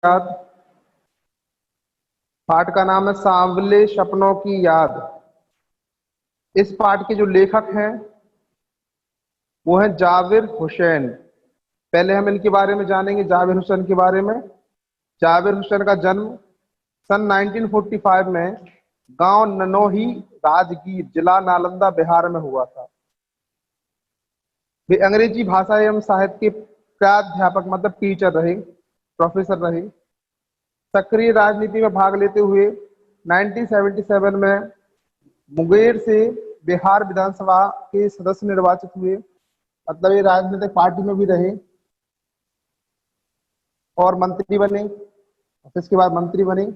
याद। पाठ का नाम है सांवले सपनों की याद। इस पाठ के जो लेखक हैं वो है जाबिर हुसैन। पहले हम इनके बारे में जानेंगे, जाबिर हुसैन के बारे में। जाबिर हुसैन का जन्म सन 1945 में गांव ननोही, राजगीर जिला नालंदा, बिहार में हुआ था। वे अंग्रेजी भाषा एवं साहित्य के प्राध्यापक मतलब टीचर रहे, प्रोफेसर रहे। सक्रिय राजनीति में भाग लेते हुए 1977 में मुंगेर से बिहार विधानसभा के सदस्य निर्वाचित हुए। मतलब ये राजनीतिक पार्टी में भी रहे और मंत्री बने। इसके बाद मंत्री बने।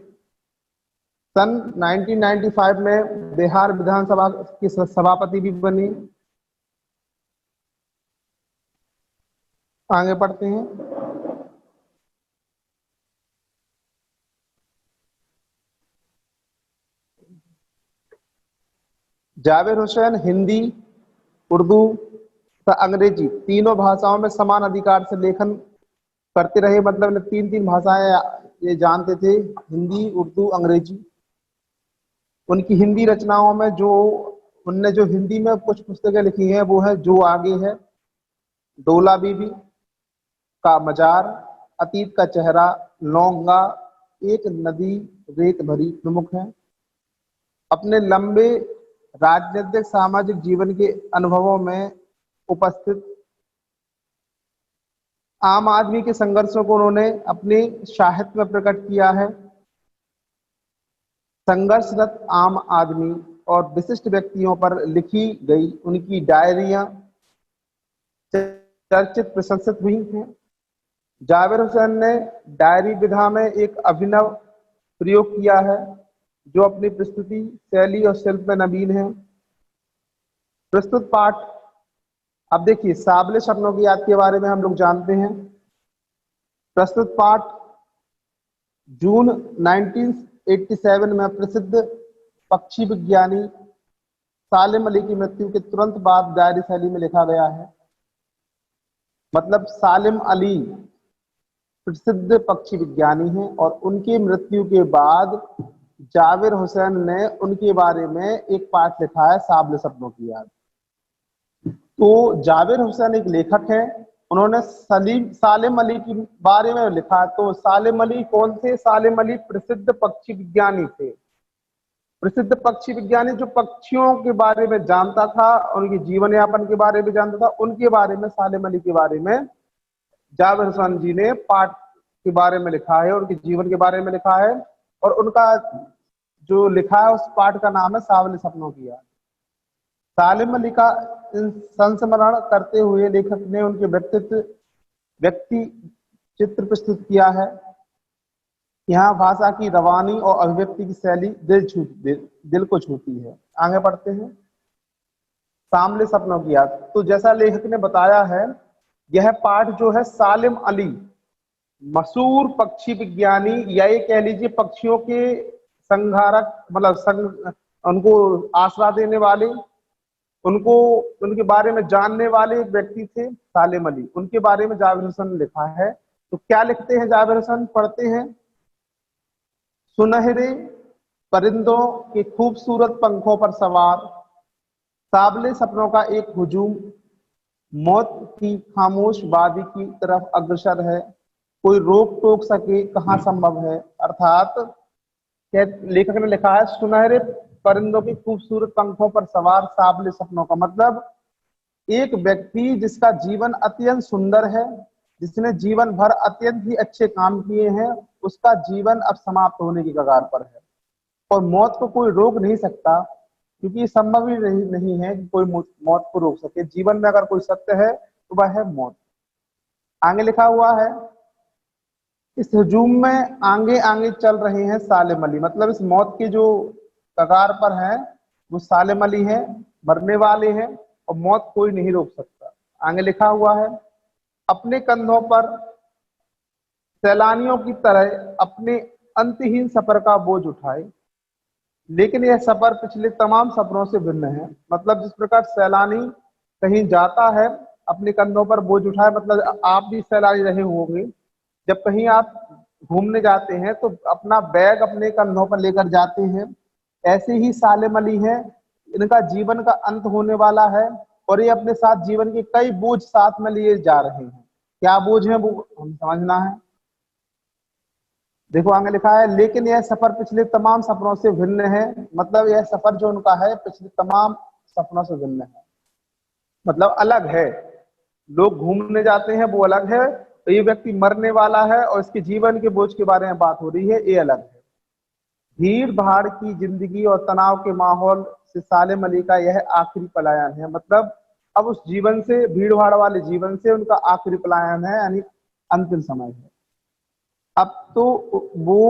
सन 1995 में बिहार विधानसभा के सभापति भी बने। आगे बढ़ते हैं। जाबिर हुसैन हिंदी, उर्दू तथा अंग्रेजी तीनों भाषाओं में समान अधिकार से लेखन करते रहे। मतलब तीन तीन भाषाएं ये जानते थे, हिंदी, उर्दू, अंग्रेजी। उनकी हिंदी रचनाओं में उनने जो हिंदी में कुछ पुस्तकें लिखी हैं वो है जो आगे है, डोला बीबी का मजार, अतीत का चेहरा, लौंगा, एक नदी रेत भरी प्रमुख है। अपने लंबे राजनीतिक सामाजिक जीवन के अनुभवों में उपस्थित आम आदमी के संघर्षों को उन्होंने अपने साहित्य में प्रकट किया है। संघर्षरत आम आदमी और विशिष्ट व्यक्तियों पर लिखी गई उनकी डायरियां चर्चित प्रशंसित हुई हैं। जाबिर हुसैन ने डायरी विधा में एक अभिनव प्रयोग किया है जो अपनी प्रस्तुति, शैली और शिल्प में नवीन है। प्रस्तुत पाठ, अब देखिए सांवले सपनों की याद के बारे में हम लोग जानते हैं। प्रस्तुत पाठ जून 1987 में प्रसिद्ध पक्षी विज्ञानी सालिम अली की मृत्यु के तुरंत बाद डायरी शैली में लिखा गया है। मतलब सालिम अली प्रसिद्ध पक्षी विज्ञानी हैं और उनकी मृत्यु के बाद जाबिर हुसैन ने उनके बारे में एक पाठ लिखा है, सांवले सपनों की याद। तो जाबिर हुसैन एक लेखक है, उन्होंने सालिम अली के बारे में लिखा। तो सालिम अली कौन थे? सालिम अली प्रसिद्ध पक्षी विज्ञानी थे। प्रसिद्ध पक्षी विज्ञानी जो पक्षियों के बारे में जानता था, उनके जीवन यापन के बारे में जानता था, उनके बारे में, सालिम अली के बारे में जाबिर हुसैन जी ने पाठ के बारे में लिखा है, उनके जीवन के बारे में लिखा है। और उनका जो लिखा है उस पाठ का नाम है सांवले सपनों की याद। सालिम अली का संस्मरण करते हुए लेखक ने उनके व्यक्ति चित्र प्रस्तुत किया है। यहाँ भाषा की रवानी और अभिव्यक्ति की शैली दिल को छूती है। आगे बढ़ते हैं। सांवले सपनों की याद, तो जैसा लेखक ने बताया है, यह पाठ जो है सालिम अली, मशहूर पक्षी विज्ञानी, या ये कह लीजिए पक्षियों के संहारक, मतलब उनको आसरा देने वाले, उनको उनके बारे में जानने वाले एक व्यक्ति थे सालिम अली। उनके बारे में जाबिर हुसैन ने लिखा है। तो क्या लिखते हैं जाबिर हुसैन? पढ़ते हैं। सुनहरे परिंदों के खूबसूरत पंखों पर सवार सांवले सपनों का एक हुजूम मौत की खामोश वादी की तरफ अग्रसर है। कोई रोक टोक सके कहाँ संभव है। अर्थात लेखक ने लिखा है, सुनहरे परिंदों के खूबसूरत पंखों पर सवार सांवले सपनों का मतलब एक व्यक्ति जिसका जीवन अत्यंत सुंदर है, जिसने जीवन भर अत्यंत ही अच्छे काम किए हैं, उसका जीवन अब समाप्त होने की कगार पर है और मौत को कोई रोक नहीं सकता, क्योंकि ये संभव ही नहीं है कि कोई मौत को रोक सके। जीवन में अगर कोई सत्य है तो वह है मौत। आगे लिखा हुआ है, इस हुजूम में आगे आगे चल रहे हैं सालिम अली। मतलब इस मौत के जो कगार पर हैं वो सालिम अली हैं, मरने वाले हैं और मौत कोई नहीं रोक सकता। आगे लिखा हुआ है, अपने कंधों पर सैलानियों की तरह अपने अंतहीन सफर का बोझ उठाए, लेकिन यह सफर पिछले तमाम सफरों से भिन्न है। मतलब जिस प्रकार सैलानी कहीं जाता है अपने कंधों पर बोझ उठाए, मतलब आप भी सैलानी रहे होंगे, जब कहीं आप घूमने जाते हैं तो अपना बैग अपने कंधों पर लेकर जाते हैं, ऐसे ही सालिम अली हैं, इनका जीवन का अंत होने वाला है और ये अपने साथ जीवन के कई बोझ साथ में लिए जा रहे हैं। क्या बोझ है वो हम समझना है। देखो आगे लिखा है, लेकिन यह सफर पिछले तमाम सफरों से भिन्न है। मतलब यह सफर जो उनका है पिछले तमाम सफरों से भिन्न है, मतलब अलग है। लोग घूमने जाते हैं वो अलग है, तो ये व्यक्ति मरने वाला है और इसके जीवन के बोझ के बारे में बात हो रही है, ये अलग है। भीड़ भाड़ की जिंदगी और तनाव के माहौल से सालिम अली का यह आखिरी पलायन है। मतलब अब उस जीवन से, भीड़ भाड़ वाले जीवन से उनका आखिरी पलायन है, यानी अंतिम समय है। अब तो वो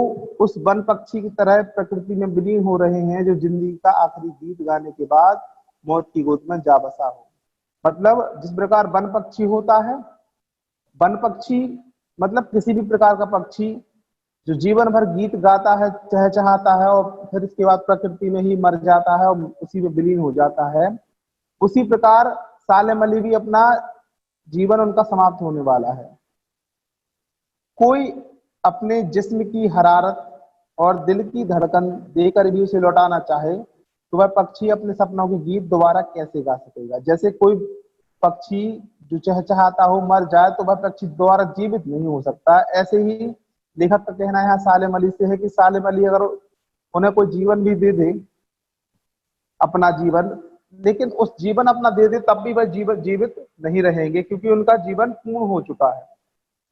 उस वन पक्षी की तरह प्रकृति में विलीन हो रहे हैं जो जिंदगी का आखिरी गीत गाने के बाद मौत की गोद में जा बसा हो। मतलब जिस प्रकार वन पक्षी होता है, वन पक्षी मतलब किसी भी प्रकार का पक्षी जो जीवन भर गीत गाता है, चहचहाता है और फिर इसके बाद प्रकृति में ही मर जाता है और उसी में विलीन हो जाता है, उसी प्रकार सालिम अली भी अपना जीवन उनका समाप्त होने वाला है। कोई अपने जिस्म की हरारत और दिल की धड़कन देकर भी उसे लौटाना चाहे तो वह पक्षी अपने सपनों के गीत दोबारा कैसे गा सकेगा। जैसे कोई पक्षी जो चहचहाता हो मर जाए तो वह पक्षी दोबारा जीवित नहीं हो सकता। ऐसे ही लेखक का कहना यहाँ सालिम अली से है कि सालिम अली अगर उन्हें कोई जीवन भी दे दे, अपना जीवन, लेकिन उस जीवन अपना दे दे तब भी वह जीवन जीवित नहीं रहेंगे, क्योंकि उनका जीवन पूर्ण हो चुका है।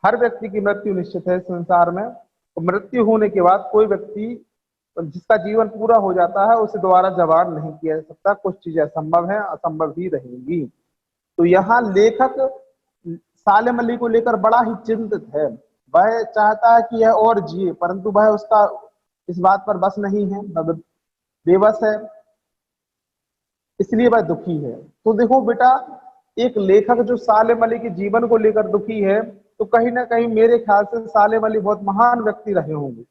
हर व्यक्ति की मृत्यु निश्चित है संसार में, तो मृत्यु होने के बाद कोई व्यक्ति जिसका जीवन पूरा हो जाता है उसे दोबारा जवान नहीं किया जा सकता। कुछ चीजें असंभव हैं, असंभव ही रहेंगी। तो यहाँ लेखक सालिम अली को लेकर बड़ा ही चिंतित है। वह चाहता है कि यह और जिए, परंतु वह उसका इस बात पर बस नहीं है, बेबस है, इसलिए वह दुखी है। तो देखो बेटा, एक लेखक जो सालिम अली के जीवन को लेकर दुखी है, तो कहीं ना कहीं मेरे ख्याल से सालिम अली बहुत महान व्यक्ति रहे होंगे।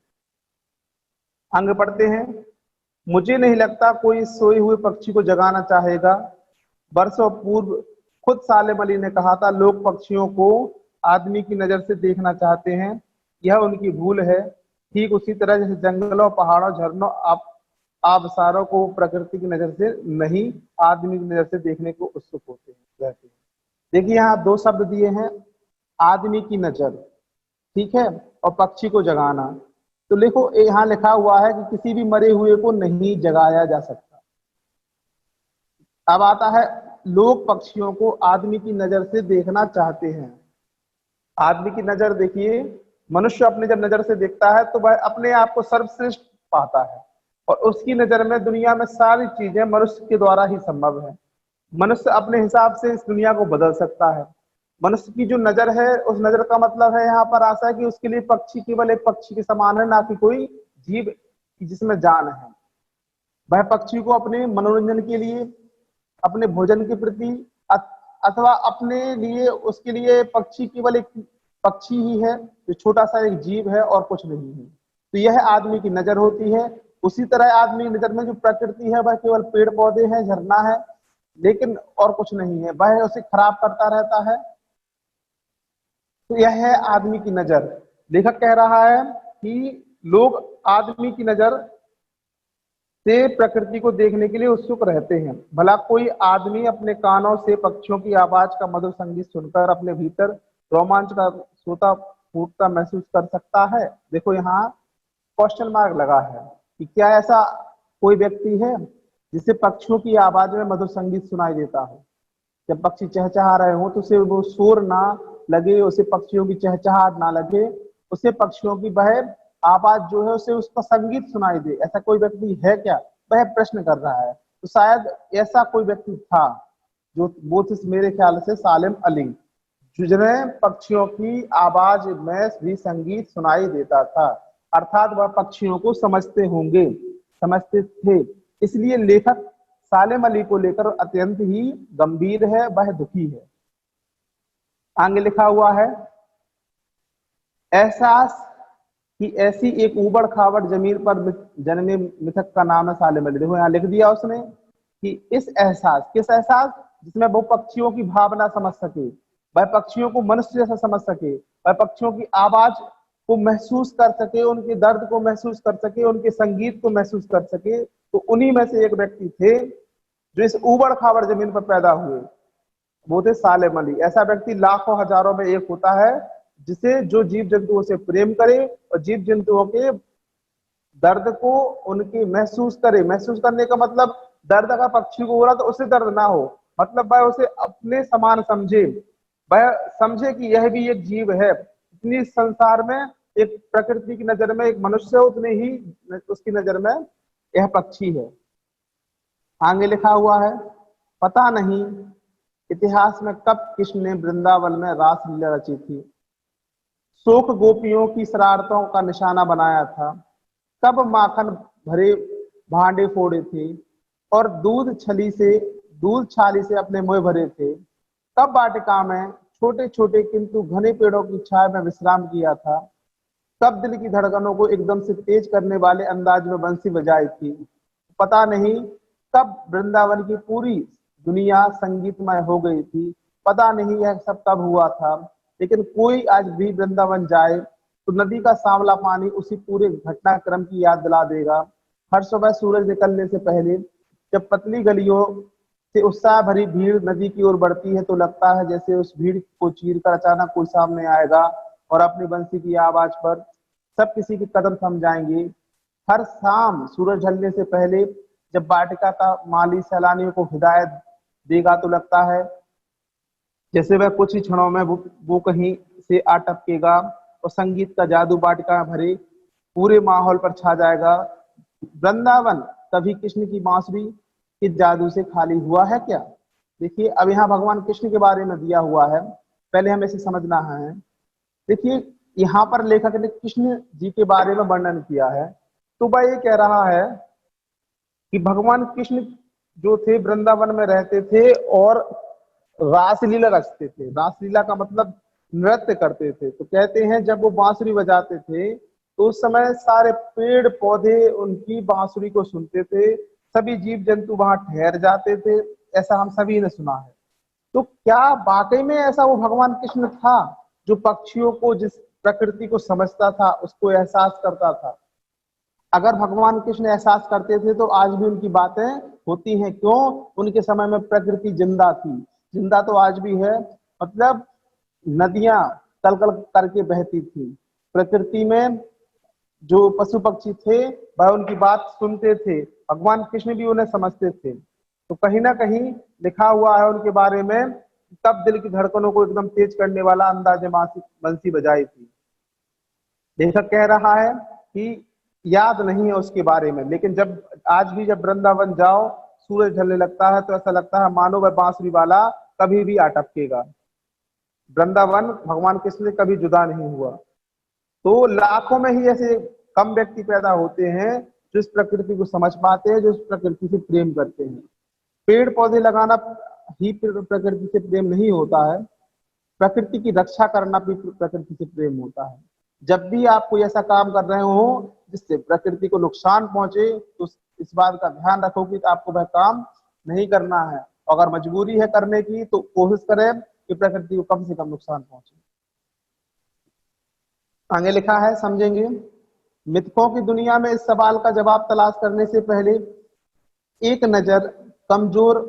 आगे पढ़ते हैं। मुझे नहीं लगता कोई इस सोए हुए पक्षी को जगाना चाहेगा। वर्षों पूर्व खुद सालिम अली ने कहा था, लोग पक्षियों को आदमी की नजर से देखना चाहते हैं, यह उनकी भूल है। ठीक उसी तरह जैसे जंगलों, पहाड़ों, झरनों, आबसारों को प्रकृति की नजर से नहीं, आदमी की नजर से देखने को उत्सुक होते हैं, रहते हैं। देखिए यहाँ दो शब्द दिए हैं, आदमी की नजर, ठीक है, और पक्षी को जगाना। तो देखो यहाँ लिखा हुआ है कि किसी भी मरे हुए को नहीं जगाया जा सकता। अब आता है, लोग पक्षियों को आदमी की नजर से देखना चाहते हैं। आदमी की नजर, देखिए मनुष्य अपनी जब नजर से देखता है तो वह अपने आप को सर्वश्रेष्ठ पाता है और उसकी नजर में दुनिया में सारी चीजें मनुष्य के द्वारा ही संभव है। मनुष्य अपने हिसाब से इस दुनिया को बदल सकता है। मनुष्य की जो नजर है, उस नजर का मतलब है यहाँ पर आशा है कि उसके लिए पक्षी केवल एक पक्षी के समान है, ना कि कोई जीव जिसमें जान है। वह पक्षी को अपने मनोरंजन के लिए, अपने भोजन के प्रति, अथवा अपने लिए, उसके लिए पक्षी केवल एक पक्षी ही है, जो छोटा सा एक जीव है और कुछ नहीं है। तो यह आदमी की नजर होती है। उसी तरह आदमी की नजर में जो प्रकृति है वह केवल पेड़ पौधे हैं, झरना है, लेकिन और कुछ नहीं है, वह उसे खराब करता रहता है। तो यह है आदमी की नजर। लेखक कह रहा है कि लोग आदमी की नजर से प्रकृति को देखने के लिए उत्सुक रहते हैं। भला कोई आदमी अपने कानों से पक्षियों की आवाज का मधुर संगीत सुनकर अपने भीतर रोमांच का सोता फूटता महसूस कर सकता है? देखो यहाँ क्वेश्चन मार्क लगा है कि क्या ऐसा कोई व्यक्ति है जिसे पक्षियों की आवाज में मधुर संगीत सुनाई देता हो? जब पक्षी चहचहा रहे हो तो उसे वो शोर ना लगे, उसे पक्षियों की चहचहाहट ना लगे, उसे पक्षियों की वह आवाज जो है उसे उसका संगीत सुनाई दे। ऐसा कोई व्यक्ति है क्या? वह प्रश्न कर रहा है। तो शायद ऐसा कोई व्यक्ति था, जो वो थे मेरे ख्याल से सालिम अली, जिन्हें पक्षियों की आवाज में भी संगीत सुनाई देता था। अर्थात वह पक्षियों को समझते होंगे, समझते थे। इसलिए लेखक सालिम अली को लेकर अत्यंत ही गंभीर है, वह दुखी है। आगे लिखा हुआ है, एहसास कि ऐसी एक उबड़ खाबड़ जमीन पर जन्मे मिथक का नाम है सालिम अली। देखो यहाँ लिख दिया उसने कि इस एहसास, किस एहसास? जिसमें वो पक्षियों की भावना समझ सके, वह पक्षियों को मनुष्य जैसा समझ सके, वह पक्षियों की आवाज को महसूस कर सके, उनके दर्द को महसूस कर सके, उनके संगीत को महसूस कर सके, तो उन्हीं में से एक व्यक्ति थे जो इस ऊबड़ खाबड़ जमीन पर पैदा हुए, वो थे सालेम अली। ऐसा व्यक्ति लाखों हजारों में एक होता है जिसे, जो जीव जंतुओं से प्रेम करे और जीव जंतुओं के दर्द को उनकी महसूस करे। महसूस करने का मतलब, दर्द अगर पक्षी को हो रहा तो उसे दर्द ना हो, मतलब वह उसे अपने समान समझे, वह समझे कि यह भी एक जीव है। इतनी संसार में एक प्रकृति की नजर में एक मनुष्य है, उतने ही उसकी नजर में यह पक्षी है। आगे लिखा हुआ है, पता नहीं इतिहास में कब कृष्ण ने वृंदावन में रासलीला रची थी, शोक गोपियों की शरारतों का निशाना बनाया था, कब माखन भरे भांडे फोड़े थे और दूध छाली से अपने मुंह भरे थे, कब वाटिका में छोटे छोटे किंतु घने पेड़ों की छाया में विश्राम किया था, कब दिल की धड़कनों को एकदम से तेज करने वाले अंदाज में बंसी बजाई थी। पता नहीं कब वृंदावन की पूरी दुनिया संगीतमय हो गई थी, पता नहीं यह सब कब हुआ था, लेकिन कोई आज भी वृंदावन जाए तो नदी का सांवला पानी उसी पूरे घटनाक्रम की याद दिला देगा। हर सुबह सूरज निकलने से पहले जब पतली गलियों से उत्साह भरी भीड़ नदी की ओर बढ़ती है तो लगता है जैसे उस भीड़ को चीरकर अचानक कोई सामने आएगा और अपनी बंसी की आवाज पर सब किसी के कदम थम जाएंगे। हर शाम सूरज ढलने से पहले जब वाटिका का माली सैलानियों को हिदायत देगा तो लगता है जैसे वह कुछ ही क्षणों में वो कहीं से आ टपकेगा और संगीत का जादू वाटिका भरे पूरे माहौल पर छा जाएगा। वृंदावन कभी कृष्ण की बांसुरी के जादू से खाली हुआ है क्या? देखिए, अब यहाँ भगवान कृष्ण के बारे में दिया हुआ है, पहले हमें इसे समझना है। देखिए, यहाँ पर लेखक ने कृष्ण जी के बारे में वर्णन किया है, तो वह ये कह रहा है कि भगवान कृष्ण जो थे वृंदावन में रहते थे और रासलीला रचते थे। रासलीला का मतलब नृत्य करते थे। तो कहते हैं जब वो बांसुरी बजाते थे तो उस समय सारे पेड़ पौधे उनकी बांसुरी को सुनते थे, सभी जीव जंतु वहां ठहर जाते थे, ऐसा हम सभी ने सुना है। तो क्या वाकई में ऐसा वो भगवान कृष्ण था जो पक्षियों को, जिस प्रकृति को समझता था, उसको एहसास करता था? अगर भगवान कृष्ण एहसास करते थे तो आज भी उनकी बातें होती हैं। क्यों? उनके समय में प्रकृति जिंदा थी, जिंदा तो आज भी है। मतलब नदियां कल कल करके बहती थी, प्रकृति में जो पशु पक्षी थे वह उनकी बात सुनते थे, भगवान कृष्ण भी उन्हें समझते थे। तो कहीं ना कहीं लिखा हुआ है उनके बारे में, तब दिल की धड़कनों को एकदम तेज करने वाला अंदाजे बंसी बजाई थी। लेखक कह रहा है कि याद नहीं है उसके बारे में, लेकिन जब आज भी जब वृंदावन जाओ, सूरज ढलने लगता है तो ऐसा लगता है मानो वह बांसुरी वाला कभी भी आ टपकेगा। वृंदावन भगवान कृष्ण से कभी जुदा नहीं हुआ। तो लाखों में ही ऐसे कम व्यक्ति पैदा होते हैं जो इस प्रकृति को समझ पाते हैं, जो इस प्रकृति से प्रेम करते हैं। पेड़ पौधे लगाना ही प्रकृति से प्रेम नहीं होता है, प्रकृति की रक्षा करना भी प्रकृति से प्रेम होता है। जब भी आप कोई ऐसा काम कर रहे हो जिससे प्रकृति को नुकसान पहुंचे तो इस बात का ध्यान रखो कि आपको वह काम नहीं करना है। अगर मजबूरी है करने की तो कोशिश करें कि प्रकृति को कम से कम नुकसान पहुंचे। आगे लिखा है, समझेंगे। मिथकों की दुनिया में इस सवाल का जवाब तलाश करने से पहले एक नजर कमजोर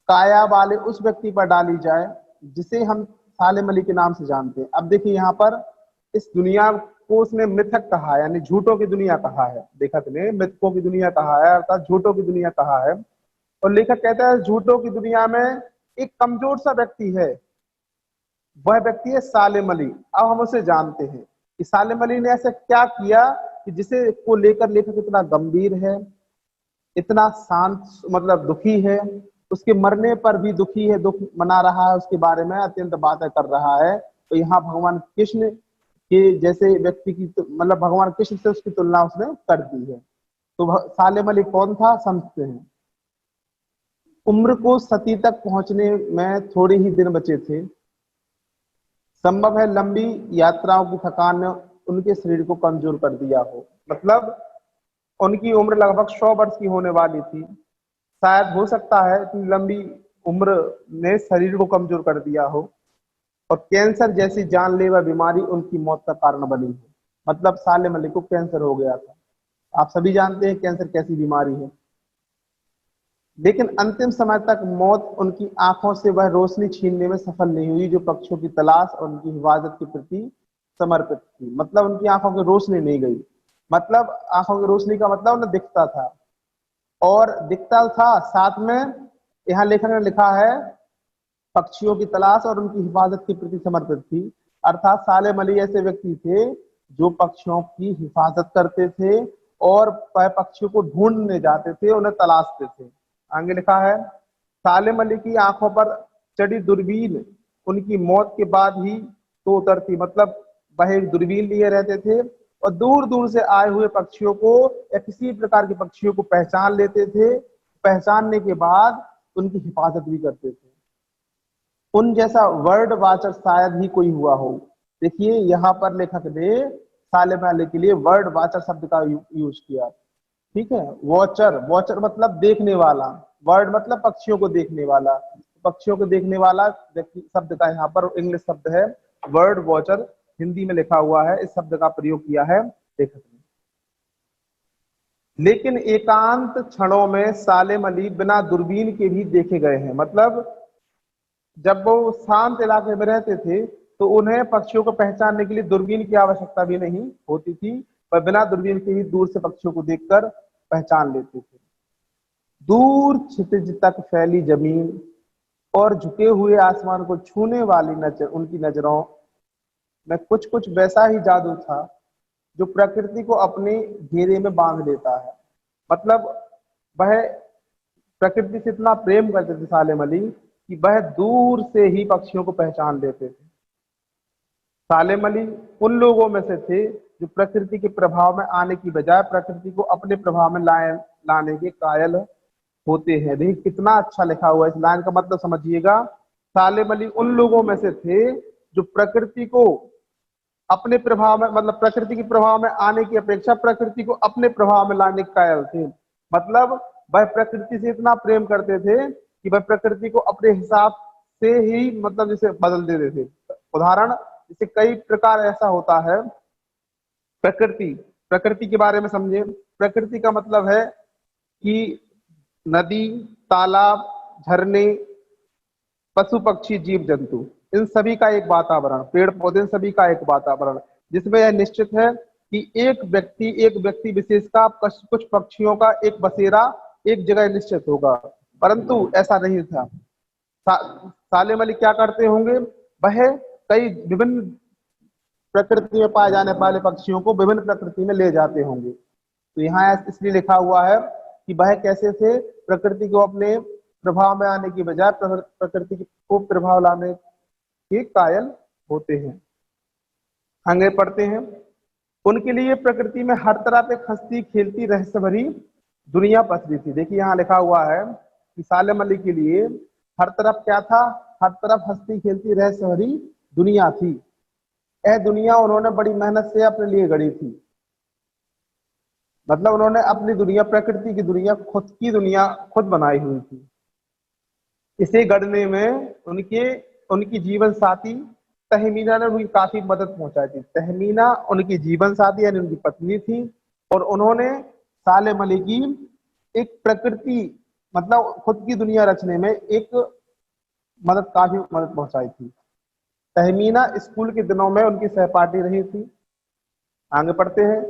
काया वाले उस व्यक्ति पर डाली जाए जिसे हम सालेम अली के नाम से जानते हैं। अब देखिए, यहाँ पर इस दुनिया को उसने मिथक कहा है, यानी झूठों की दुनिया कहा है। लेखक ने मिथकों की दुनिया कहा है, अर्थात झूठों की दुनिया कहा है। और लेखक कहता है झूठों की दुनिया में एक कमजोर सा व्यक्ति है, वह व्यक्ति है सालेम अली। अब हम उसे जानते हैं कि सालेम अली ने ऐसा क्या किया कि जिसे को लेकर लेखक इतना गंभीर है, इतना शांत, मतलब दुखी है, उसके मरने पर भी दुखी है, दुख मना रहा है, उसके बारे में अत्यंत बातें कर रहा है। तो यहाँ भगवान कृष्ण के जैसे व्यक्ति की मतलब भगवान कृष्ण से उसकी तुलना उसने कर दी है। तो सालेम अली कौन था, समझते हैं। उम्र को सती तक पहुंचने में थोड़े ही दिन बचे थे। संभव है लंबी यात्राओं की थकान ने उनके शरीर को कमजोर कर दिया हो। मतलब उनकी उम्र लगभग 100 वर्ष की होने वाली थी। शायद हो सकता है इतनी लंबी उम्र ने शरीर को कमजोर कर दिया हो और कैंसर जैसी जानलेवा बीमारी उनकी मौत का कारण बनी हो। मतलब सालेम अली को कैंसर हो गया था। आप सभी जानते हैं कैंसर कैसी बीमारी है। लेकिन अंतिम समय तक मौत उनकी आंखों से वह रोशनी छीनने में सफल नहीं हुई जो पक्षियों की तलाश और उनकी हिफाजत के प्रति समर्पित थी। मतलब उनकी आंखों की रोशनी नहीं गई। मतलब आंखों की रोशनी का मतलब उन्हें दिखता था, और दिखता था साथ में, यहाँ लेखक ने लिखा है, पक्षियों की तलाश और उनकी हिफाजत के प्रति समर्पित थी। अर्थात सालेम अली ऐसे व्यक्ति थे जो पक्षियों की हिफाजत करते थे और वह पक्षियों को ढूंढने जाते थे, उन्हें तलाशते थे। आगे लिखा है, सालेम अली की आंखों पर चढ़ी दूरबीन उनकी मौत के बाद ही तो उतरती। मतलब वह एक दूरबीन लिए रहते थे और दूर दूर से आए हुए पक्षियों को या किसी प्रकार के पक्षियों को पहचान लेते थे। पहचानने के बाद उनकी हिफाजत भी करते थे। उन जैसा वर्ड वाचर शायद ही कोई हुआ हो। देखिए यहाँ पर लेखक ने सालेम अली के लिए वर्ड वाचर शब्द का यूज किया। ठीक है, वॉचर, वॉचर मतलब देखने वाला, वर्ड मतलब पक्षियों को देखने वाला, पक्षियों को देखने वाला व्यक्ति शब्द का यहाँ पर इंग्लिश शब्द है वर्ड वॉचर, हिंदी में लिखा हुआ है, इस शब्द का प्रयोग किया है लेखक ने। लेकिन एकांत क्षणों में सालेम अली बिना दूरबीन के भी देखे गए हैं। मतलब जब वो शांत इलाके में रहते थे तो उन्हें पक्षियों को पहचानने के लिए दूरबीन की आवश्यकता भी नहीं होती थी, पर बिना दूरबीन के ही दूर से पक्षियों को देखकर पहचान लेते थे। दूर क्षितिज तक फैली जमीन और झुके हुए आसमान को छूने वाली नजर, उनकी नजरों में कुछ कुछ वैसा ही जादू था जो प्रकृति को अपने घेरे में बांध लेता है। मतलब वह प्रकृति से इतना प्रेम करते थे सालेम अली कि वह दूर से ही पक्षियों को पहचान लेते थे। सालेम अली उन लोगों में से थे जो प्रकृति के प्रभाव में आने की बजाय प्रकृति को अपने प्रभाव में लाने के कायल होते हैं। देखिए कितना अच्छा लिखा हुआ है, इस लाइन का मतलब समझिएगा। सालेम अली उन लोगों में से थे जो प्रकृति को अपने प्रभाव में, मतलब प्रकृति के प्रभाव में आने की अपेक्षा प्रकृति को अपने प्रभाव में लाने के कायल थे। मतलब वह प्रकृति से इतना प्रेम करते थे कि वह प्रकृति को अपने हिसाब से ही, मतलब जैसे बदल देते थे। उदाहरण जैसे कई प्रकार ऐसा होता है, प्रकृति, प्रकृति के बारे में समझे। प्रकृति का मतलब है कि नदी, तालाब, झरने, पशु पक्षी, जीव जंतु, इन सभी का एक वातावरण, पेड़ पौधे, सभी का एक वातावरण, जिसमें यह निश्चित है कि एक व्यक्ति विशेष का, कुछ पक्षियों का एक बसेरा एक जगह निश्चित होगा। परंतु ऐसा नहीं था। सालेम अली क्या करते होंगे, वह कई विभिन्न प्रकृति में पाए जाने वाले पक्षियों को विभिन्न प्रकृति में ले जाते होंगे। तो यहाँ इसलिए लिखा हुआ है कि वह कैसे थे, प्रकृति को अपने प्रभाव में आने की बजाय प्रकृति को प्रभाव लाने के कायल होते हैं। आगे पढ़ते हैं। उनके लिए प्रकृति में हर तरह पे हंसती खेलती रहस्य भरी दुनिया पसरी थी। देखिए यहाँ लिखा हुआ है कि सालेम अली के लिए हर तरफ क्या था, हर तरफ हंसती खेलती रहस्य भरी दुनिया थी। यह दुनिया उन्होंने बड़ी मेहनत से अपने लिए गढ़ी थी। मतलब उन्होंने अपनी दुनिया, प्रकृति की दुनिया, खुद की दुनिया खुद बनाई हुई थी। इसे गढ़ने में उनकी जीवन साथी तहमीना ने उनकी काफी मदद पहुंचाई थी। तहमीना उनकी जीवन साथी यानी उनकी पत्नी थी, और उन्होंने सालेम अली की एक प्रकृति, मतलब खुद की दुनिया रचने में एक काफी मदद पहुंचाई थी। तहमीना स्कूल के दिनों में उनकी सहपाठी रही थी। आगे पढ़ते हैं।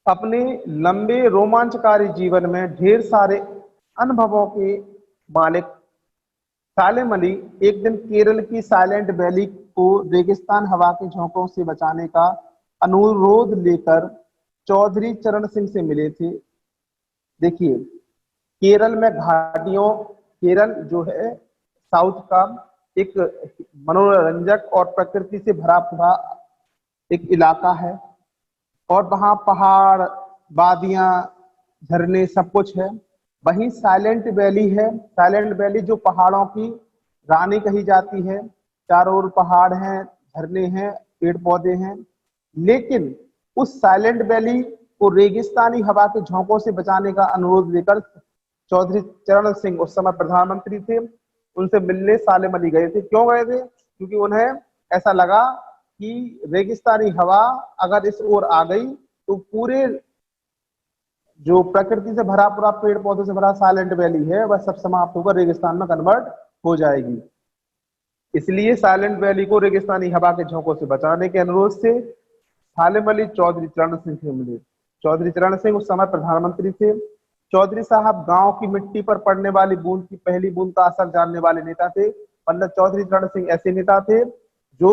अपने लंबे रोमांचकारी जीवन में ढेर सारे अनुभवों के मालिक सालेम अली एक दिन केरल की साइलेंट वैली को रेगिस्तान हवा के झोंकों से बचाने का अनुरोध लेकर चौधरी चरण सिंह से मिले थे। देखिए केरल में घाटियों, केरल जो है साउथ का एक मनोरंजक और प्रकृति से भरा पूरा एक इलाका है, और वहां पहाड़, वादियां, झरने सब कुछ है। वहीं साइलेंट वैली है। साइलेंट वैली जो पहाड़ों की रानी कही जाती है, चारों ओर पहाड़ हैं, झरने हैं, पेड़ पौधे हैं। लेकिन उस साइलेंट वैली को रेगिस्तानी हवा के झोंकों से बचाने का अनुरोध लेकर चौधरी चरण सिंह उस समय प्रधानमंत्री थे, उनसे मिलने सालेम अली गए थे। क्यों गए थे? क्योंकि उन्हें ऐसा लगा कि रेगिस्तानी हवा अगर इस ओर आ गई तो पूरे जो प्रकृति से भरा पूरा पेड़ पौधों से भरा साइलेंट वैली है वह सब समाप्त होकर रेगिस्तान में कन्वर्ट हो जाएगी। इसलिए साइलेंट वैली को रेगिस्तानी हवा के झोंकों से बचाने के अनुरोध से सालेम अली चौधरी चरण सिंह से मिले। चौधरी चरण सिंह उस समय प्रधानमंत्री थे। चौधरी साहब गांव की मिट्टी पर पड़ने वाली बूंद की पहली बूंद का असर जानने वाले नेता थे। पंडित चौधरी चरण सिंह ऐसे नेता थे जो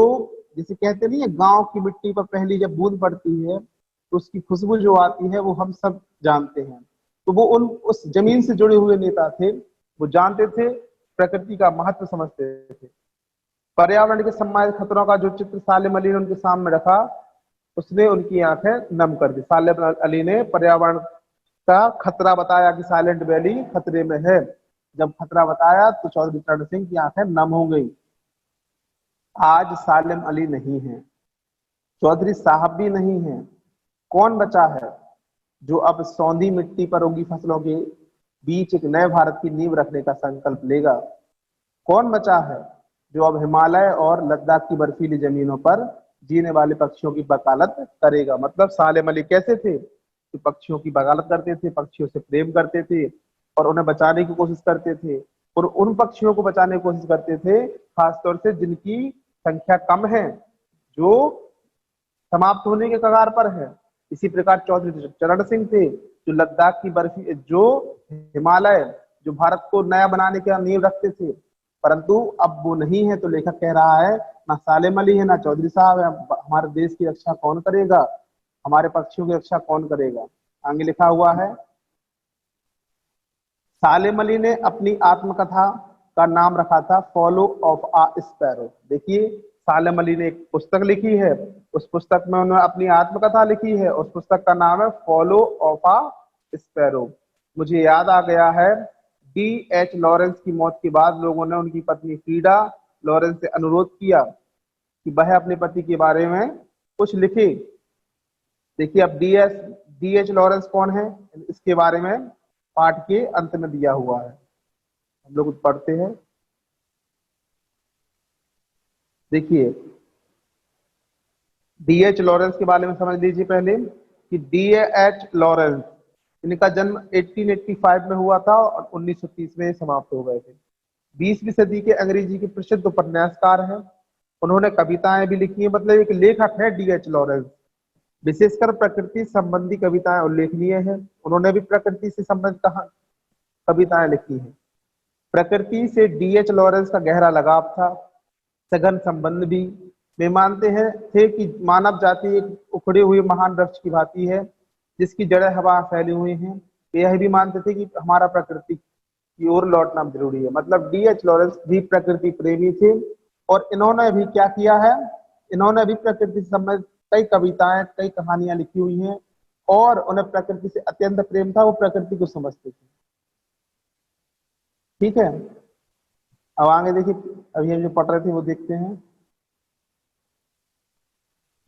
जिसे कहते नहीं है, गांव की मिट्टी पर पहली जब बूंद पड़ती है तो उसकी खुशबू जो आती है वो हम सब जानते हैं। तो वो उस जमीन से जुड़े हुए नेता थे। वो जानते थे, प्रकृति का महत्व समझते थे। पर्यावरण के संभावित खतरों का जो चित्र सालेम अली ने उनके सामने रखा उसने उनकी आंखें नम कर दी। सालेम अली ने पर्यावरण का खतरा बताया कि साइलेंट वैली खतरे में है। जब खतरा बताया तो चौधरी चरण सिंह की आंखें नम हो गई। आज सालेम अली नहीं है, चौधरी साहब भी नहीं है। कौन बचा है जो अब सौंधी मिट्टी पर उगी फसलों के बीच एक नए भारत की नींव रखने का संकल्प लेगा? कौन बचा है जो अब हिमालय और लद्दाख की बर्फीली जमीनों पर जीने वाले पक्षियों की वकालत करेगा? मतलब सालेम अली कैसे थे कि पक्षियों की वकालत करते थे, पक्षियों से प्रेम करते थे और उन्हें बचाने की कोशिश करते थे। और उन पक्षियों को बचाने की कोशिश करते थे खासतौर से जिनकी संख्या कम है, जो समाप्त होने के कगार पर है। इसी प्रकार चौधरी चरण सिंह थे जो लद्दाख की बर्फी, जो हिमालय, जो भारत को नया बनाने का नींव रखते थे। परंतु अब वो नहीं है तो लेखक कह रहा है ना सालेम अली है ना चौधरी साहब है। हमारे देश की रक्षा कौन करेगा? हमारे पक्षियों की रक्षा कौन करेगा? आगे लिखा हुआ है, सालेम अली ने अपनी आत्मकथा का नाम रखा था फॉलो ऑफ आ स्पैरो। देखिए, सालेम अली ने एक पुस्तक लिखी है, उस पुस्तक में उन्होंने अपनी आत्मकथा लिखी है। उस पुस्तक का नाम है फॉलो ऑफ आ स्पैरो। मुझे याद आ गया है, D.H. लॉरेंस की मौत के बाद लोगों ने उनकी पत्नी फ्रीडा लॉरेंस से अनुरोध किया कि वह अपने पति के बारे में कुछ लिखे। देखिए, अब D.H. लॉरेंस कौन है इसके बारे में पाठ के अंत में दिया हुआ है, हम लोग पढ़ते हैं। देखिए, D.H. लॉरेंस के बारे में समझ लीजिए पहले कि D.H. लॉरेंस, इनका जन्म 1885 में हुआ था और 1930 में समाप्त हो गए थे। 20वीं सदी के अंग्रेजी के प्रसिद्ध उपन्यासकार हैं। उन्होंने कविताएं भी लिखी हैं, मतलब एक लेखक है D.H. लॉरेंस। विशेषकर प्रकृति संबंधी कविताएं उल्लेखनीय हैं। उन्होंने भी प्रकृति से संबंधित कविताएं लिखी हैं। प्रकृति से D.H. लॉरेंस का गहरा लगाव था, सघन संबंध भी। वे मानते हैं थे कि मानव जाति एक उखड़े हुए महान वृक्ष की भांति है जिसकी जड़ें हवा फैली हुई हैं। वे यह भी मानते थे कि हमारा प्रकृति की ओर लौटना जरूरी है। मतलब D.H. लॉरेंस भी प्रकृति प्रेमी थे और इन्होंने भी क्या किया है, इन्होंने भी प्रकृति से संबंधित कई कविताएं, कई कहानियां लिखी हुई हैं और उन्हें प्रकृति से अत्यंत प्रेम था। वो प्रकृति को समझते थे। ठीक है, अब आगे देखिए, अभी हम जो पढ़ रहे थे वो देखते हैं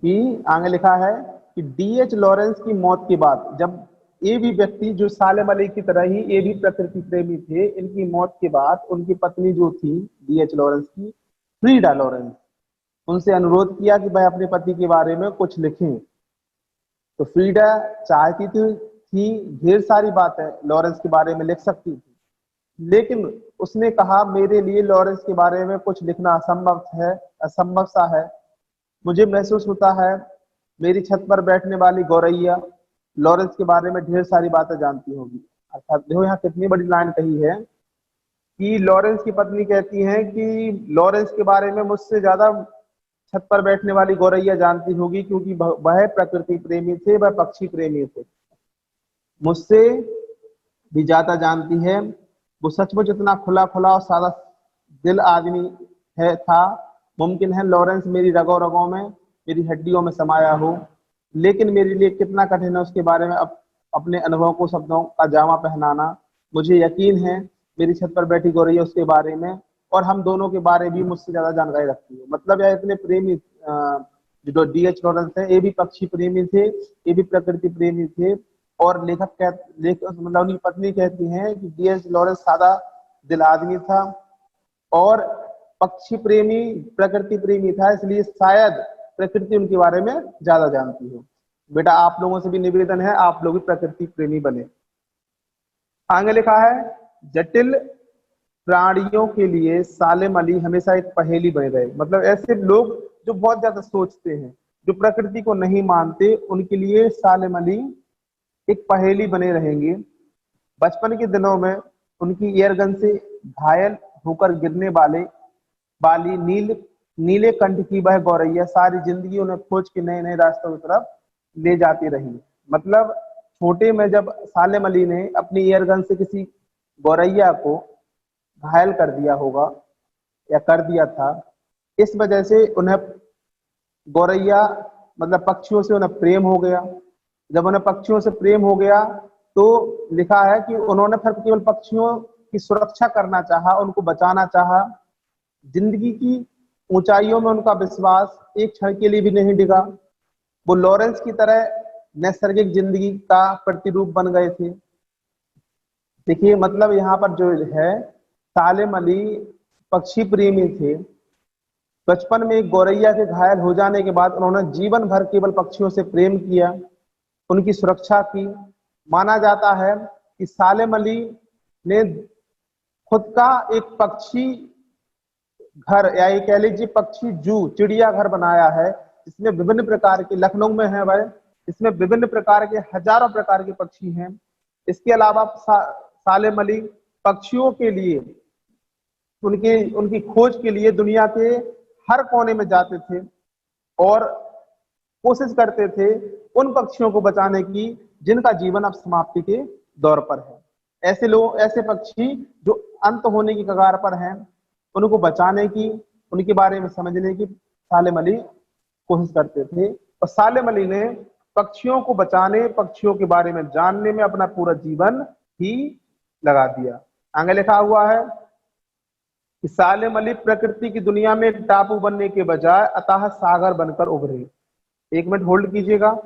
कि आगे लिखा है कि D.H. लॉरेंस की मौत के बाद जब ये भी व्यक्ति जो सालेम अली की तरह ही ये भी प्रकृति प्रेमी थे, इनकी मौत के बाद उनकी पत्नी जो थी D.H. लॉरेंस की, फ्रीडा लॉरेंस, उनसे अनुरोध किया कि वह अपने पति के बारे में कुछ लिखें। तो फ्रीडा चाहती थी ढेर सारी बातें लॉरेंस के बारे में लिख सकती थी, लेकिन उसने कहा मेरे लिए लॉरेंस के बारे में कुछ लिखना असंभव सा है। मुझे महसूस होता है मेरी छत पर बैठने वाली गौरैया लॉरेंस के बारे में ढेर सारी बातें जानती होगी। अर्थात देखो यहाँ कितनी बड़ी लाइन कही है कि लॉरेंस की पत्नी कहती है कि लॉरेंस के बारे में मुझसे ज्यादा छत पर बैठने वाली गौरैया जानती होगी, क्योंकि वह प्रकृति प्रेमी थे, वह पक्षी प्रेमी थे, मुझसे भी ज्यादा जानती है। वो सचमुच इतना खुला खुला और सादा दिल आदमी था। मुमकिन है लॉरेंस मेरी रगों रगों में, मेरी हड्डियों में समाया हो, लेकिन मेरे लिए कितना कठिन है उसके बारे में अपने अनुभव को शब्दों का जामा पहनाना। मुझे यकीन है मेरी छत पर बैठी गौरैया उसके बारे में और हम दोनों के बारे भी मुझसे ज्यादा जानकारी रखती है। मतलब यह इतने प्रेमी जो D.H. लॉरेंस है, ये भी पक्षी प्रेमी थे, ये भी प्रकृति प्रेमी थे। और लेखक मतलब उनकी पत्नी कहती है कि D.H. लॉरेंस सादा दिल आदमी था और पक्षी प्रेमी, प्रकृति प्रेमी था, इसलिए शायद प्रकृति उनके बारे में ज्यादा जानती हो। बेटा आप लोगों से भी निवेदन है, आप लोग भी प्रकृति प्रेमी बने। आगे लिखा है, जटिल प्राणियों के लिए सालेम अली हमेशा एक पहेली बने रहे। मतलब ऐसे लोग जो बहुत ज्यादा सोचते हैं, जो प्रकृति को नहीं मानते, उनके लिए सालेम अली एक पहेली बने रहेंगे। बचपन के दिनों में उनकी एयरगन से घायल होकर गिरने वाली नीले कंठ की वह गौरैया सारी जिंदगी उन्हें खोज के नए नए रास्तों की तरफ ले जाती रही। मतलब छोटे में जब सालेम अली ने अपनी एयरगन से किसी गौरैया को घायल कर दिया होगा या कर दिया था, इस वजह से उन्हें गौरैया मतलब पक्षियों से उन्हें प्रेम हो गया। जब उन्हें पक्षियों से प्रेम हो गया तो लिखा है कि उन्होंने फिर केवल पक्षियों की सुरक्षा करना चाहा, उनको बचाना चाहा। जिंदगी की ऊंचाइयों में उनका विश्वास एक क्षण के लिए भी नहीं डिगा। वो लॉरेंस की तरह नैसर्गिक जिंदगी का प्रतिरूप बन गए थे। देखिए मतलब यहाँ पर जो है, सालेम अली पक्षी प्रेमी थे। बचपन में एक गौरैया के घायल हो जाने के बाद उन्होंने जीवन भर केवल पक्षियों से प्रेम किया, उनकी सुरक्षा की। माना जाता है कि सालेम अली ने खुद का एक पक्षी घर या ये कह लीजिए पक्षी जू, चिड़ियाघर बनाया है, जिसमें विभिन्न प्रकार के, लखनऊ में है वह, इसमें विभिन्न प्रकार के हजारों प्रकार के पक्षी हैं। इसके अलावा सालेम अली पक्षियों के लिए, उनकी खोज के लिए दुनिया के हर कोने में जाते थे और कोशिश करते थे उन पक्षियों को बचाने की जिनका जीवन अब समाप्ति के दौर पर है। ऐसे लोग, ऐसे पक्षी जो अंत होने की कगार पर हैं, उनको बचाने की, उनके बारे में समझने की सालेम अली कोशिश करते थे। और सालेम अली ने पक्षियों को बचाने, पक्षियों के बारे में जानने में अपना पूरा जीवन ही लगा दिया। आगे लिखा हुआ है कि सालेम अली प्रकृति की दुनिया में एक टापू बनने के बजाय अथाह सागर बनकर उभरे। एक मिनट होल्ड कीजिएगा।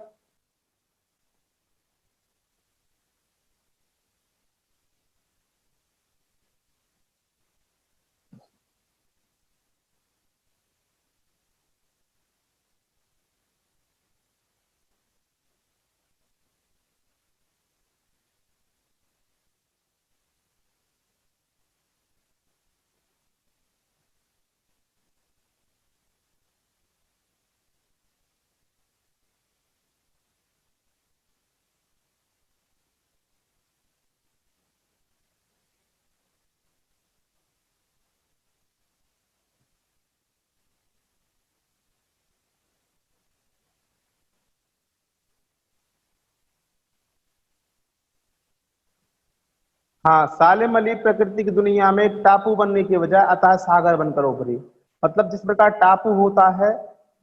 हाँ, सालेम अली प्रकृति की दुनिया में एक टापू बनने के बजाय अथाह सागर बनकर उभरे। मतलब जिस प्रकार टापू होता है,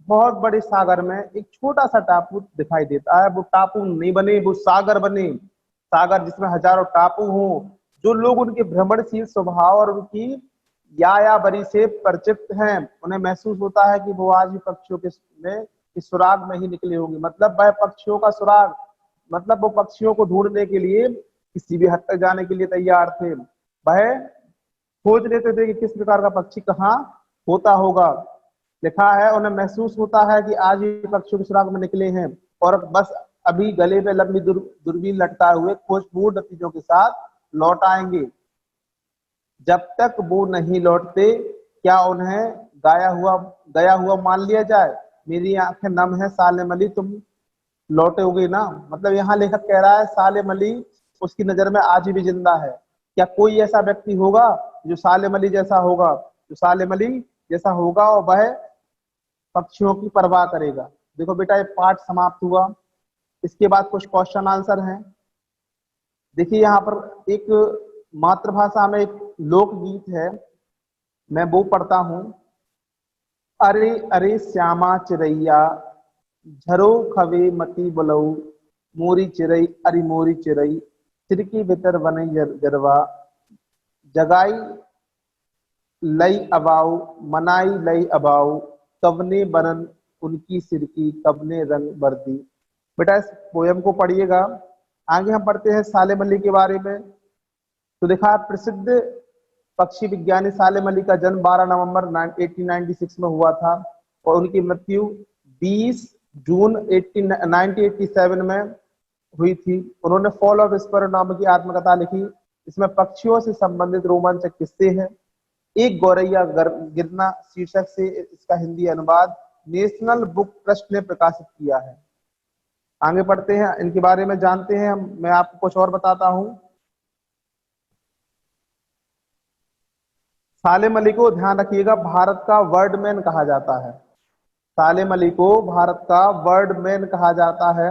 बहुत बड़े सागर में एक छोटा सा टापू दिखाई देता है, वो टापू नहीं बने, वो सागर बने। सागर जिसमें हजारों टापू हों। जो लोग उनके भ्रमणशील स्वभाव और उनकी यायावरी से परिचित हैं, उन्हें महसूस होता है कि वो आज भी पक्षियों के में इस सुराग में ही निकले होंगे। मतलब वह पक्षियों का सुराग, मतलब वो पक्षियों को ढूंढने के लिए किसी भी हद तक जाने के लिए तैयार थे। वह खोज लेते थे कि किस प्रकार का पक्षी कहाँ होता होगा। लिखा है उन्हें महसूस होता है कि आज ही पक्षियों के सुराग में निकले हैं और बस अभी गले पे लंबी दूरबीन लटकाए हुए खोजपूर्ण नतीजों के साथ लौट आएंगे। जब तक वो नहीं लौटते, क्या उन्हें गया हुआ मान लिया जाए? मेरी आंखें नम है सालेम अली, तुम लौटोगे ना? मतलब यहाँ लेखक कह रहा है सालेम अली उसकी नजर में आज भी जिंदा है। क्या कोई ऐसा व्यक्ति होगा जो सालेम अली जैसा होगा, जो सालेम अली जैसा होगा और वह पक्षियों की परवाह करेगा? देखो बेटा, ये पाठ समाप्त हुआ। इसके बाद कुछ क्वेश्चन आंसर हैं। देखिए यहाँ पर एक मातृभाषा में एक लोकगीत है, मैं वो पढ़ता हूँ। अरे अरे श्यामा चिरैया, झरो खवे मती बुलऊ, मोरी चिरई अरे मोरी चिरई, सिरकी भीतर बने जरवा, जगाई लई अबाऊ मनाई लई अबाऊ, कवने बनन उनकी सिरकी कवने रंग वर्दी। बेटा इस पोयम को पढ़िएगा। आगे हम पढ़ते हैं सालेम अली के बारे में। तो देखा, प्रसिद्ध पक्षी विज्ञानी सालेम अली का जन्म 12 नवंबर 1896 में हुआ था और उनकी मृत्यु 20 जून 1987 में हुई थी। उन्होंने फॉल ऑफ स्पैरो नाम की आत्मकथा लिखी। इसमें पक्षियों से संबंधित रोमांचक किस्से हैं। एक गौरैया गिरना शीर्षक से इसका हिंदी अनुवाद नेशनल बुक ट्रस्ट ने प्रकाशित किया है। आगे बढ़ते हैं, इनके बारे में जानते हैं। मैं आपको कुछ और बताता हूं। सालेम अली को ध्यान रखिएगा भारत का वर्डमैन कहा जाता है। सालेम अली को भारत का वर्डमैन कहा जाता है।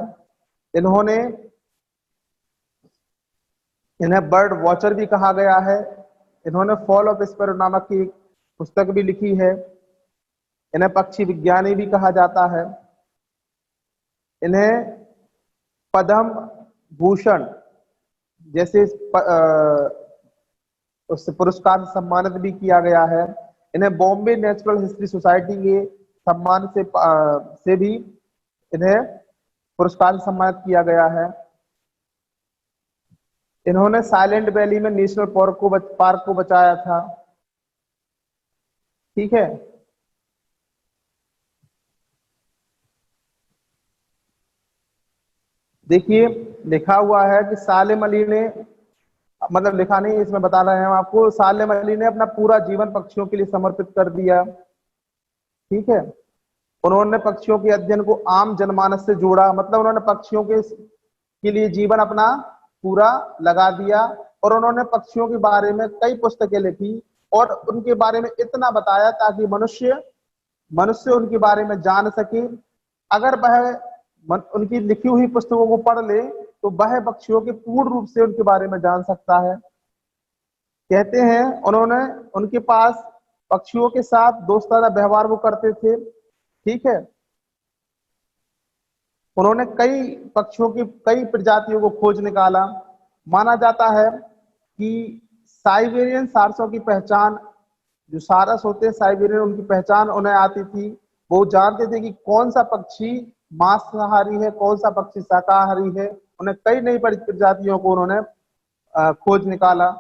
इन्हें बर्ड वॉचर भी कहा गया है। इन्होंने फॉल ऑफ स्पैरो नामक की पुस्तक भी लिखी है। इन्हें पक्षी विज्ञानी भी कहा जाता है। इन्हें पद्म भूषण जैसे उस पुरस्कार से सम्मानित भी किया गया है। इन्हें बॉम्बे नेचुरल हिस्ट्री सोसाइटी के सम्मान से भी इन्हें पुरस्कार से सम्मानित किया गया है। इन्होंने साइलेंट वैली में नेशनल पार्क को बचाया था। ठीक है। देखिए लिखा हुआ है कि सालेम अली ने, मतलब लिखा नहीं, इसमें बता रहे हैं हम आपको, सालेम अली ने अपना पूरा जीवन पक्षियों के लिए समर्पित कर दिया। ठीक है। उन्होंने पक्षियों के अध्ययन को आम जनमानस से जोड़ा, मतलब उन्होंने पक्षियों के लिए जीवन अपना पूरा लगा दिया। और उन्होंने पक्षियों के बारे में कई पुस्तकें लिखी और उनके बारे में इतना बताया ताकि मनुष्य उनके बारे में जान सके। अगर वह उनकी लिखी हुई पुस्तकों को पढ़ ले तो वह पक्षियों के पूर्ण रूप से उनके बारे में जान सकता है। कहते हैं उनके पास पक्षियों के साथ दोस्ताना व्यवहार वो करते थे। ठीक है। उन्होंने कई पक्षियों की कई प्रजातियों को खोज निकाला। माना जाता है कि साइबेरियन सारसों की पहचान, जो सारस होते हैं साइबेरियन, उनकी पहचान उन्हें आती थी। वो जानते थे कि कौन सा पक्षी मांसाहारी है, कौन सा पक्षी शाकाहारी है। उन्हें कई नई प्रजातियों को उन्होंने खोज निकाला।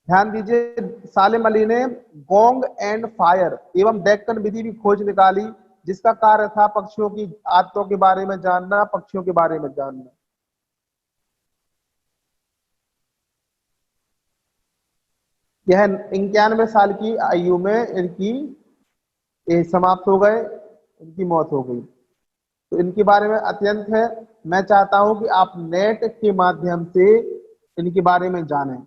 ध्यान दीजिए, सालेम अली ने गोंग एंड फायर एवं डेक्कन विधि भी खोज निकाली, जिसका कार्य था पक्षियों की आदतों के बारे में जानना, पक्षियों के बारे में जानना। यह 91 साल की आयु में इनकी समाप्त हो गए, इनकी मौत हो गई। तो इनके बारे में अत्यंत है। मैं चाहता हूं कि आप नेट के माध्यम से इनके बारे में जानें।